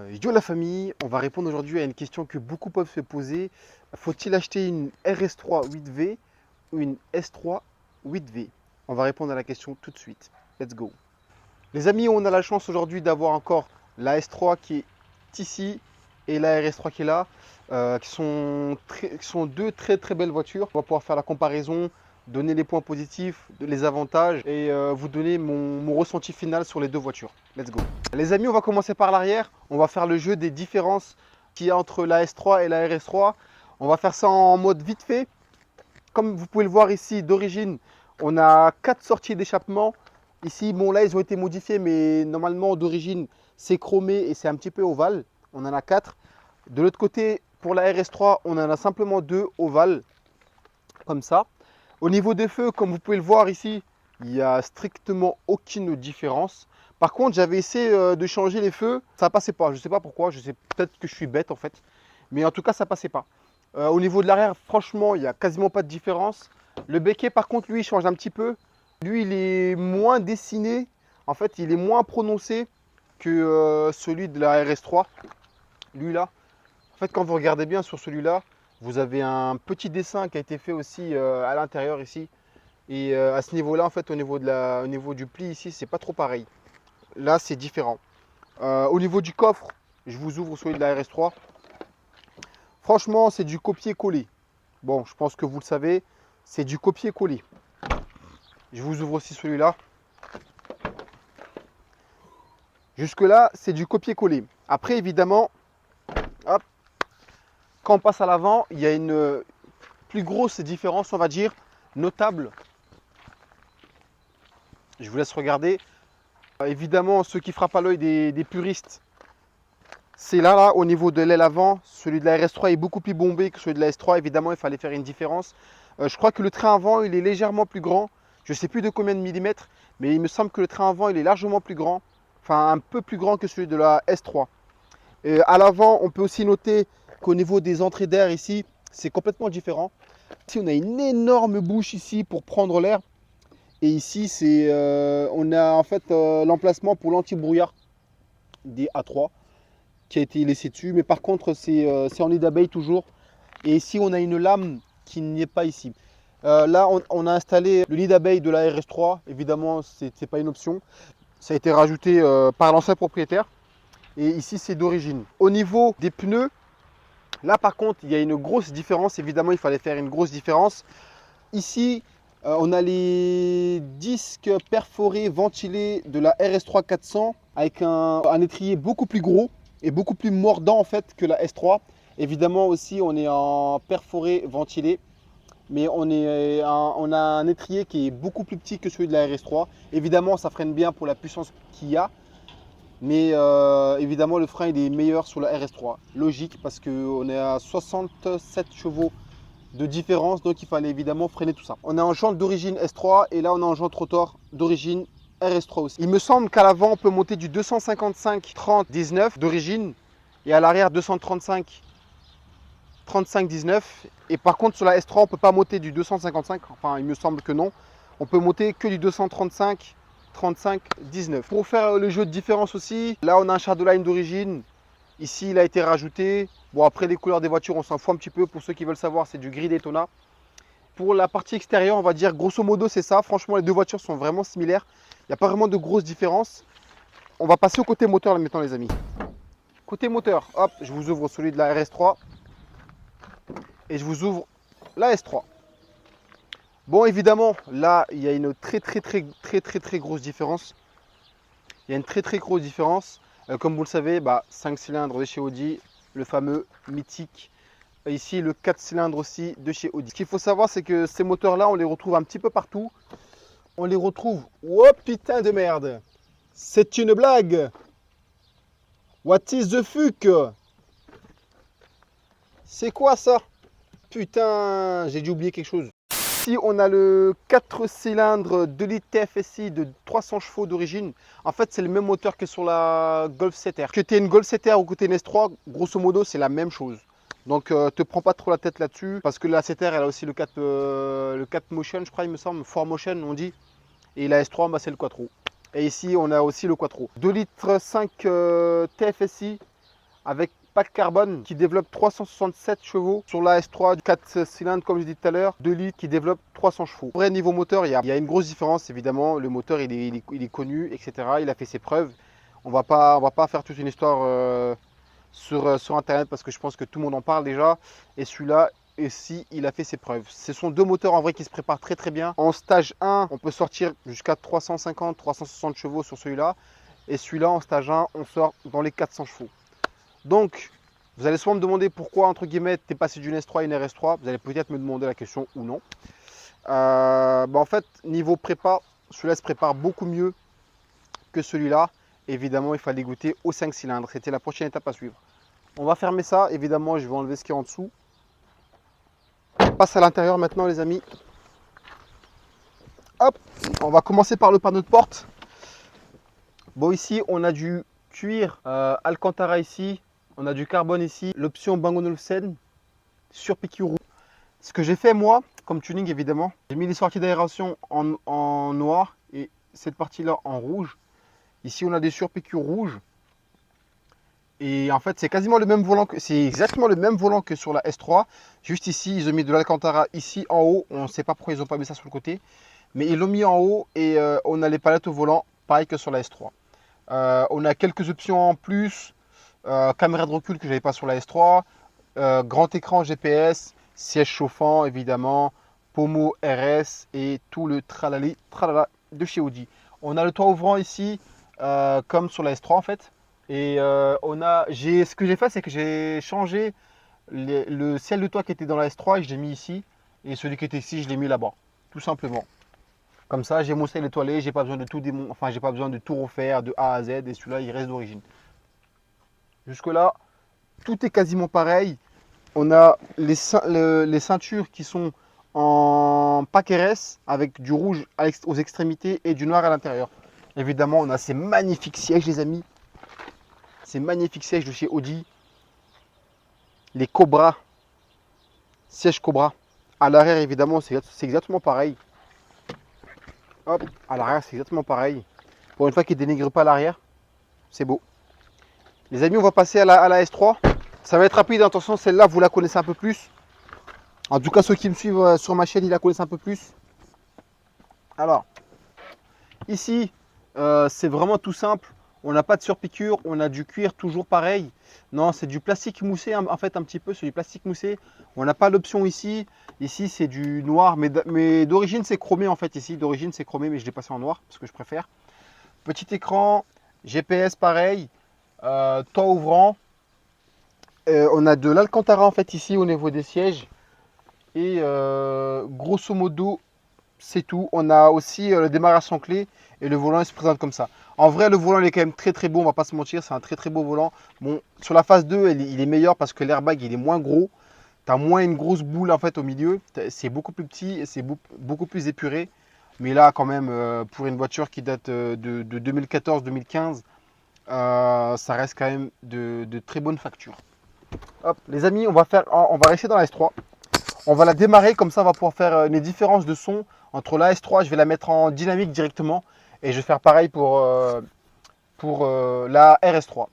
Yo la famille, on va répondre aujourd'hui à une question que beaucoup peuvent se poser. Faut-il acheter une RS3 8V ou une S3 8V? On va répondre à la question tout de suite. Let's go. Les amis, on a la chance aujourd'hui d'avoir encore la S3 qui est ici et la RS3 qui est là, qui sont deux très belles voitures. On va pouvoir faire la comparaison, donner les points positifs, les avantages et vous donner mon ressenti final sur les deux voitures. Let's go. Les amis, on va commencer par l'arrière. On va faire le jeu des différences qu'il y a entre la S3 et la RS3. On va faire ça en mode vite fait. Comme vous pouvez le voir ici, d'origine, on a 4 sorties d'échappement. Ici, bon là, ils ont été modifiés, mais normalement, d'origine, c'est chromé et c'est un petit peu ovale. On en a 4. De l'autre côté, pour la RS3, on en a simplement 2 ovales, comme ça. Au niveau des feux, comme vous pouvez le voir ici, il n'y a strictement aucune différence. Par contre, j'avais essayé de changer les feux, ça passait pas. Je ne sais pas pourquoi, je sais peut-être que je suis bête en fait. Mais en tout cas, ça passait pas. Au niveau de l'arrière, franchement, il n'y a quasiment pas de différence. Le béquet, par contre, lui, il change un petit peu. Lui, il est moins dessiné. En fait, il est moins prononcé que celui de la RS3. Lui, là. En fait, quand vous regardez bien sur celui-là, vous avez un petit dessin qui a été fait aussi à l'intérieur ici. Et à ce niveau-là, en fait, au niveau du pli ici, c'est pas trop pareil. Là, c'est différent. Au niveau du coffre, je vous ouvre celui de la RS3. Franchement, c'est du copier-coller. Bon, je pense que vous le savez, c'est du copier-coller. Je vous ouvre aussi celui-là. Jusque-là, c'est du copier-coller. Après, évidemment, hop, quand on passe à l'avant, il y a une plus grosse différence, on va dire, notable. Je vous laisse regarder. Évidemment, ce qui frappe à l'œil des puristes, c'est là, au niveau de l'aile avant. Celui de la RS3 est beaucoup plus bombé que celui de la S3. Évidemment, il fallait faire une différence. Je crois que le train avant, il est légèrement plus grand. Je ne sais plus de combien de millimètres, mais il me semble que le train avant, il est largement plus grand. Enfin, un peu plus grand que celui de la S3. Et à l'avant, on peut aussi noter qu'au niveau des entrées d'air ici, c'est complètement différent. Ici, on a une énorme bouche ici pour prendre l'air. Et ici, on a en fait l'emplacement pour l'anti-brouillard des A3 qui a été laissé dessus. Mais par contre, c'est en nid d'abeille toujours. Et ici, on a une lame qui n'y est pas ici. Là, on a installé le nid d'abeille de la RS3. Évidemment, ce n'est pas une option. Ça a été rajouté par l'ancien propriétaire. Et ici, c'est d'origine. Au niveau des pneus, là par contre, il y a une grosse différence. Évidemment, il fallait faire une grosse différence. Ici, on a les disques perforés ventilés de la RS3 400 avec un étrier beaucoup plus gros et beaucoup plus mordant en fait que la S3. Évidemment aussi, on est en perforé ventilé, mais on a un étrier qui est beaucoup plus petit que celui de la RS3. Évidemment, ça freine bien pour la puissance qu'il y a. Mais évidemment, le frein il est meilleur sur la RS3. Logique, parce qu'on est à 67 chevaux de différence, donc il fallait évidemment freiner tout ça. On est en jante d'origine S3 et là on est en jante rotor d'origine RS3 aussi. Il me semble qu'à l'avant on peut monter du 255 30 19 d'origine et à l'arrière 235 35 19. Et par contre sur la S3 on peut pas monter du 255, enfin il me semble que non. On peut monter que du 235 35 19. Pour faire le jeu de différence aussi, là on a un Shadowline d'origine. Ici, il a été rajouté. Bon, après, les couleurs des voitures, on s'en fout un petit peu. Pour ceux qui veulent savoir, c'est du gris Daytona. Pour la partie extérieure, on va dire, grosso modo, c'est ça. Franchement, les deux voitures sont vraiment similaires. Il n'y a pas vraiment de grosses différences. On va passer au côté moteur là maintenant, les amis. Côté moteur, hop, je vous ouvre celui de la RS3. Et je vous ouvre la S3. Bon, évidemment, là, il y a une très grosse différence. Il y a une très grosse différence. Comme vous le savez, 5 cylindres de chez Audi, le fameux mythique. Ici, le 4 cylindres aussi de chez Audi. Ce qu'il faut savoir, c'est que ces moteurs-là, on les retrouve un petit peu partout. On les retrouve... Oh putain de merde! C'est une blague! What is the fuck? C'est quoi ça? Putain, j'ai dû oublier quelque chose. Ici, on a le 4 cylindres 2 litres TFSI de 300 chevaux d'origine. En fait, c'est le même moteur que sur la Golf 7R. Que tu aies une Golf 7R ou que tu aies une S3, grosso modo, c'est la même chose. Donc, te prends pas trop la tête là-dessus. Parce que la 7R, elle a aussi le 4 Motion, je crois, il me semble. 4 Motion, on dit. Et la S3, c'est le Quattro. Et ici, on a aussi le Quattro. 2 litres 5 TFSI avec pack carbone qui développe 367 chevaux sur la S3 du 4 cylindres comme je dis tout à l'heure, 2 litres qui développe 300 chevaux. Vrai niveau moteur, il y a une grosse différence évidemment. Le moteur il est connu, etc. Il a fait ses preuves. On va pas faire toute une histoire sur internet parce que je pense que tout le monde en parle déjà. Et celui-là, aussi, il a fait ses preuves. Ce sont deux moteurs en vrai qui se préparent très très bien. En stage 1, on peut sortir jusqu'à 350-360 chevaux sur celui-là. Et celui-là, en stage 1, on sort dans les 400 chevaux. Donc, vous allez souvent me demander pourquoi, entre guillemets, tu es passé d'une S3 à une RS3. Vous allez peut-être me demander la question ou non. En fait, niveau prépa, celui-là se prépare beaucoup mieux que celui-là. Évidemment, il fallait goûter aux 5 cylindres. C'était la prochaine étape à suivre. On va fermer ça. Évidemment, je vais enlever ce qui est en dessous. On passe à l'intérieur maintenant, les amis. Hop, on va commencer par le panneau de porte. Bon, ici, on a du cuir Alcantara ici. On a du carbone ici. L'option Bang & Olufsen sur piqûre rouge. Ce que j'ai fait, moi, comme tuning, évidemment, j'ai mis les sorties d'aération en noir et cette partie-là en rouge. Ici, on a des surpiqûres rouges. Et en fait, c'est quasiment le même volant, c'est exactement le même volant que sur la S3. Juste ici, ils ont mis de l'Alcantara ici en haut. On ne sait pas pourquoi ils n'ont pas mis ça sur le côté. Mais ils l'ont mis en haut et on a les palettes au volant, pareil que sur la S3. On a quelques options en plus. Caméra de recul que je n'avais pas sur la S3. Grand écran GPS, siège chauffant évidemment, pommeau RS et tout le tralali tralala de chez Audi. On a le toit ouvrant ici, comme sur la S3 en fait. Et ce que j'ai fait, c'est que j'ai changé le ciel de toit qui était dans la S3 et je l'ai mis ici. Et celui qui était ici, je l'ai mis là-bas, tout simplement. Comme ça, j'ai mon ciel étoilé, j'ai pas besoin de tout j'ai pas besoin de tout refaire de A à Z. Et celui-là, il reste d'origine. Jusque là, tout est quasiment pareil. On a les ceintures qui sont en pack RS avec du rouge aux extrémités et du noir à l'intérieur. Évidemment, on a ces magnifiques sièges, les amis. Ces magnifiques sièges de chez Audi. Les Cobra. Siège Cobra. À l'arrière, évidemment, c'est exactement pareil. Hop, à l'arrière, c'est exactement pareil. Pour une fois qu'il ne dénigre pas l'arrière, c'est beau. Les amis, on va passer à la S3. Ça va être rapide, attention, celle-là, vous la connaissez un peu plus. En tout cas, ceux qui me suivent sur ma chaîne, ils la connaissent un peu plus. Alors, ici, c'est vraiment tout simple. On n'a pas de surpiqûre, on a du cuir toujours pareil. Non, c'est du plastique moussé, en fait, un petit peu, c'est du plastique moussé. On n'a pas l'option ici. Ici, c'est du noir, mais d'origine, c'est chromé, en fait, ici. D'origine, c'est chromé, mais je l'ai passé en noir, parce que je préfère. Petit écran, GPS pareil, toit ouvrant. On a de l'Alcantara, en fait, ici, au niveau des sièges. Et grosso modo, c'est tout. On a aussi le démarrage sans clé et le volant il se présente comme ça. En vrai, le volant il est quand même très très beau, on va pas se mentir, c'est un très très beau volant. Bon, sur la phase 2, il est meilleur parce que l'airbag il est moins gros. Tu as moins une grosse boule en fait au milieu. C'est beaucoup plus petit et c'est beaucoup plus épuré. Mais là, quand même, pour une voiture qui date de 2014-2015, ça reste quand même de très bonne facture. Hop, les amis, on va rester dans la S3. On va la démarrer, comme ça on va pouvoir faire les différences de son entre la S3, je vais la mettre en dynamique directement et je vais faire pareil pour la RS3.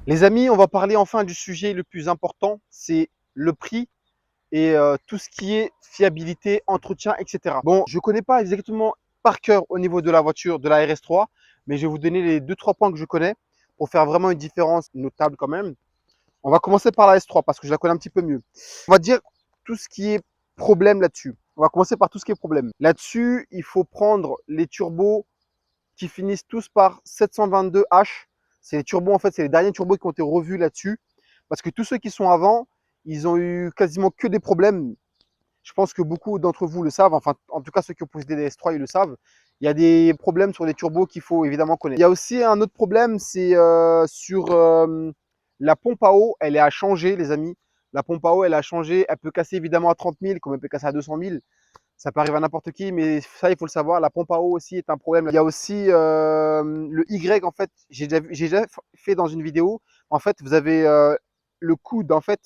Les amis, on va parler enfin du sujet le plus important, c'est le prix et tout ce qui est fiabilité, entretien, etc. Bon, je ne connais pas exactement par cœur au niveau de la voiture, de la RS3, mais je vais vous donner les 2-3 points que je connais pour faire vraiment une différence notable quand même. On va commencer par la S3 parce que je la connais un petit peu mieux. On va dire tout ce qui est problème là-dessus. On va commencer par tout ce qui est problème. Là-dessus, il faut prendre les turbos qui finissent tous par 722H. C'est les turbos, en fait, c'est les derniers turbos qui ont été revus là-dessus. Parce que tous ceux qui sont avant, ils ont eu quasiment que des problèmes. Je pense que beaucoup d'entre vous le savent, enfin, en tout cas, ceux qui ont possédé des S3, ils le savent. Il y a des problèmes sur les turbos qu'il faut évidemment connaître. Il y a aussi un autre problème, c'est sur la pompe à eau, elle est à changer, les amis. La pompe à eau, elle a changé. Elle peut casser évidemment à 30 000, comme elle peut casser à 200 000. Ça peut arriver à n'importe qui, mais ça, il faut le savoir. La pompe à eau aussi est un problème. Il y a aussi le Y, en fait, j'ai déjà fait dans une vidéo. En fait, vous avez le coude, en fait,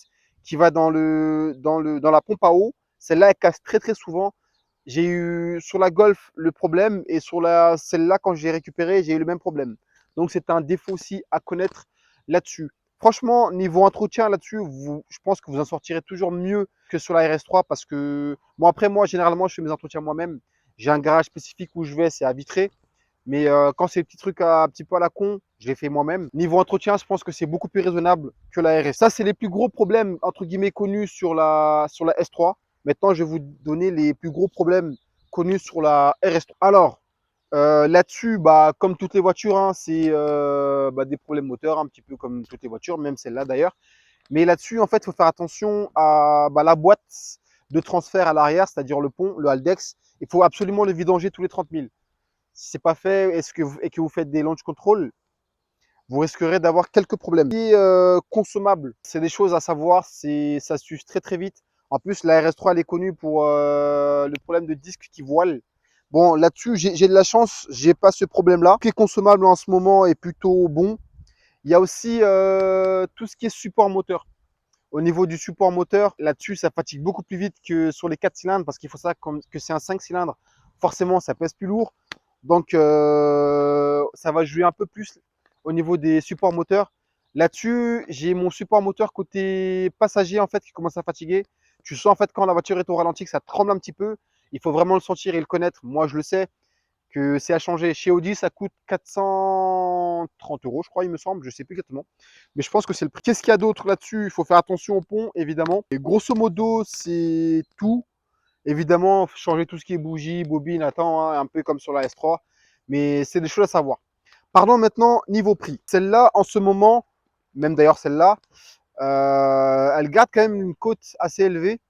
qui va dans la pompe à eau. Celle-là, elle casse très, très souvent. J'ai eu sur la Golf le problème et sur celle-là, quand j'ai récupéré, j'ai eu le même problème. Donc, c'est un défaut aussi à connaître là-dessus. Franchement, niveau entretien là-dessus, je pense que vous en sortirez toujours mieux que sur la RS3 parce que, bon, après, moi, généralement, je fais mes entretiens moi-même. J'ai un garage spécifique où je vais, c'est à Vitré. Mais quand c'est des petits trucs un petit peu à la con, je les fais moi-même. Niveau entretien, je pense que c'est beaucoup plus raisonnable que la RS. Ça, c'est les plus gros problèmes, entre guillemets, connus sur la S3. Maintenant, je vais vous donner les plus gros problèmes connus sur la RS3. Alors, là-dessus, bah, comme toutes les voitures, hein, c'est des problèmes moteurs, un petit peu comme toutes les voitures, même celle-là d'ailleurs. Mais là-dessus, en fait, il faut faire attention à la boîte de transfert à l'arrière, c'est-à-dire le pont, le haldex. Il faut absolument le vidanger tous les 30 000. Si c'est pas fait et que vous faites des launch control, vous risquerez d'avoir quelques problèmes. Ce qui est consommable, c'est des choses à savoir, ça s'use très très vite. En plus, la RS3 elle est connue pour le problème de disque qui voile. Bon, là-dessus, j'ai de la chance, j'ai pas ce problème-là. Ce qui est consommable en ce moment est plutôt bon. Il y a aussi tout ce qui est support moteur. Au niveau du support moteur, là-dessus, ça fatigue beaucoup plus vite que sur les 4 cylindres parce qu'il faut ça que c'est un 5 cylindres. Forcément, ça pèse plus lourd. Donc, ça va jouer un peu plus au niveau des supports moteurs. Là-dessus, j'ai mon support moteur côté passager en fait qui commence à fatiguer. Tu sens en fait quand la voiture est au ralenti que ça tremble un petit peu. Il faut vraiment le sentir et le connaître. Moi, je le sais que c'est à changer. Chez Audi, ça coûte 430 euros, je crois, il me semble. Je sais plus exactement. Mais je pense que c'est le prix. Qu'est-ce qu'il y a d'autre là-dessus? Il faut faire attention au pont, évidemment. Et grosso modo, c'est tout. Évidemment, changer tout ce qui est bougie, bobine, attends, hein, un peu comme sur la S3. Mais c'est des choses à savoir. Parlons maintenant niveau prix. Celle-là, en ce moment, même d'ailleurs celle-là, elle garde quand même une cote assez élevée.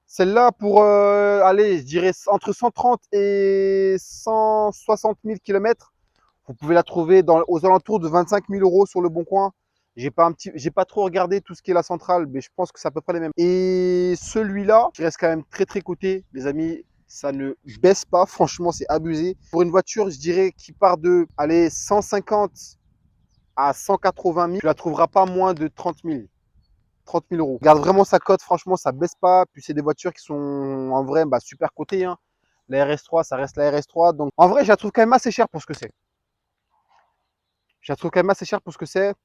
Celle-là, pour aller, je dirais, entre 130 et 160 000 km, vous pouvez la trouver aux alentours de 25 000 euros sur le Bon Coin. J'ai pas trop regardé tout ce qui est la centrale, mais je pense que c'est à peu près les mêmes. Et celui-là, qui reste quand même très très coté, les amis, ça ne baisse pas. Franchement, c'est abusé. Pour une voiture, je dirais, qui part de, allez, 150 à 180 000, tu la trouveras pas moins de 30 000. 30 000 euros. Regarde vraiment sa cote, franchement, ça baisse pas. Puis c'est des voitures qui sont en vrai super cotées, hein. La RS3, ça reste la RS3. Donc en vrai, je la trouve quand même assez cher pour ce que c'est. Je la trouve quand même assez cher pour ce que c'est,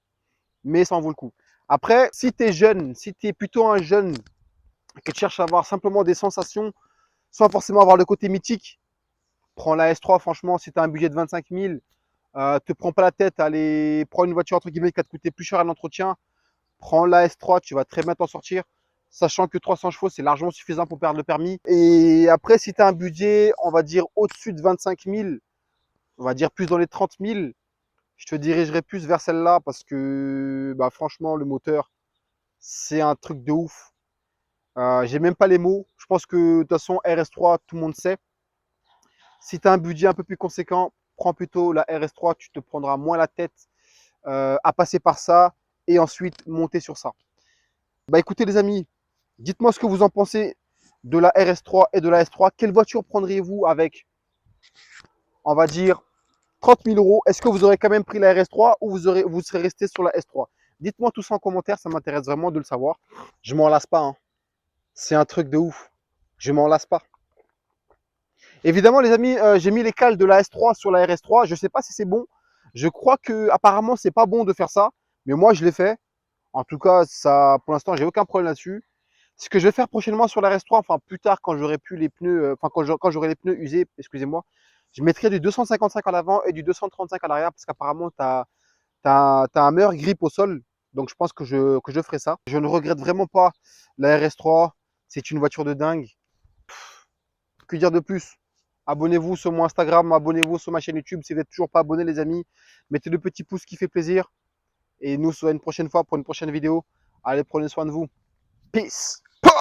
mais ça en vaut le coup. Après, si tu es jeune, si tu es plutôt un jeune qui cherche à avoir simplement des sensations, sans forcément avoir le côté mythique, prends la S3, franchement, si tu as un budget de 25 000, te prends pas la tête, allez, prends une voiture entre guillemets qui va te coûter plus cher à l'entretien, prends la S3, tu vas très bien t'en sortir, sachant que 300 chevaux, c'est largement suffisant pour perdre le permis. Et après, si tu as un budget, on va dire au-dessus de 25 000, on va dire plus dans les 30 000, je te dirigerai plus vers celle-là parce que franchement, le moteur, c'est un truc de ouf. J'ai même pas les mots. Je pense que de toute façon, RS3, tout le monde sait. Si tu as un budget un peu plus conséquent, prends plutôt la RS3, tu te prendras moins la tête à passer par ça et ensuite monter sur ça. Écoutez les amis, dites-moi ce que vous en pensez de la RS3 et de la S3. Quelle voiture prendriez-vous avec, on va dire, 30 000 euros? Est-ce que vous aurez quand même pris la RS3 ou vous serez resté sur la S3? Dites-moi tout ça en commentaire, ça m'intéresse vraiment de le savoir. Je m'en lasse pas, hein. C'est un truc de ouf. Je m'en lasse pas. Évidemment, les amis, j'ai mis les cales de la S3 sur la RS3. Je ne sais pas si c'est bon. Je crois que apparemment c'est pas bon de faire ça, mais moi je l'ai fait. En tout cas, ça, pour l'instant, j'ai aucun problème là-dessus. Ce que je vais faire prochainement sur la RS3, enfin plus tard quand j'aurai plus les pneus, quand j'aurai les pneus usés, excusez-moi, je mettrai du 255 à l'avant et du 235 à l'arrière parce qu'apparemment tu as un meilleur grip au sol. Donc je pense que je ferai ça. Je ne regrette vraiment pas la RS3. C'est une voiture de dingue. Que dire de plus? Abonnez-vous sur mon Instagram, abonnez-vous sur ma chaîne YouTube. Si vous n'êtes toujours pas abonné, les amis, mettez le petit pouce qui fait plaisir. Et nous, on se voit une prochaine fois pour une prochaine vidéo. Allez, prenez soin de vous. Peace!